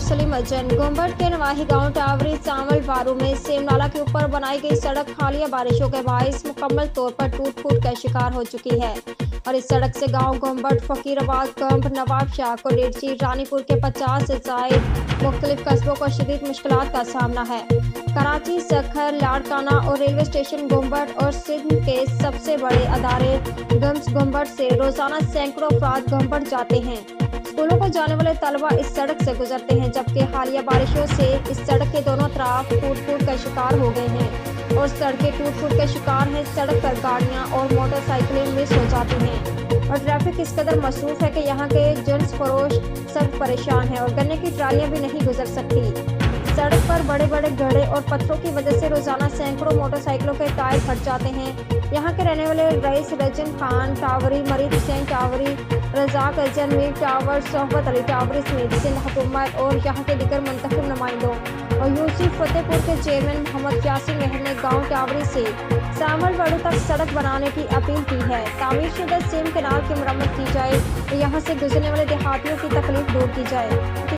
सलीम अजन गोम्बट के नवाही गांव टावरी चावल बारू में सेम नाला के ऊपर बनाई गई सड़क हालिया बारिशों के बायस मुकम्मल तौर पर टूट फूट का शिकार हो चुकी है और इस सड़क से गांव गोम्बट फकीराबाद कंप नवाब शाह को डेढ़ची रानीपुर के 50 से जायद मुख्तलिफ कस्बों को शदीद मुश्किलात का सामना है। कराची, सखर, लाड़काना और रेलवे स्टेशन गोम्बट और सिंध के सबसे बड़े अदारे गम्स गोम्बट से रोजाना सैकड़ों अफराद गोम्बट जाते हैं। स्कूलों को जाने वाले तलबा इस सड़क से गुजरते हैं, जबकि हालिया बारिशों से इस सड़क के दोनों तरफ टूट फूट का शिकार हो गए हैं और सड़कें टूट फूट के शिकार हैं। सड़क पर गाड़ियां और मोटरसाइकिलें मिस हो जाती हैं और ट्रैफिक इस कदर मसरूफ है कि यहाँ के जिन्स फरोश सब परेशान हैं और गन्ने की ट्रालियां भी नहीं गुजर सकती। सड़क पर बड़े बड़े गड्ढे और पत्थरों की वजह से रोजाना सैकड़ों मोटरसाइकिलों के टायर फट जाते हैं। यहाँ के रहने वाले रईस रजन खान टावरी, मरीद हुसैन टावरी, रजाक अजन मीर टावर, सोहबत अली टावरी समेत सिंध हुकूमत और यहाँ के दीगर मुंतखब नुमाइंदों और यूसुफ फतेहपुर के चेयरमैन मोहम्मद यासिन मेहर ने गाँव टावरी से सामल बाड़ू तक सड़क बनाने की अपील की है। तामीरशुदा सेम कैनाल की मरम्मत की जाए और यहाँ से गुजरने वाले देहातियों की तकलीफ दूर की जाए।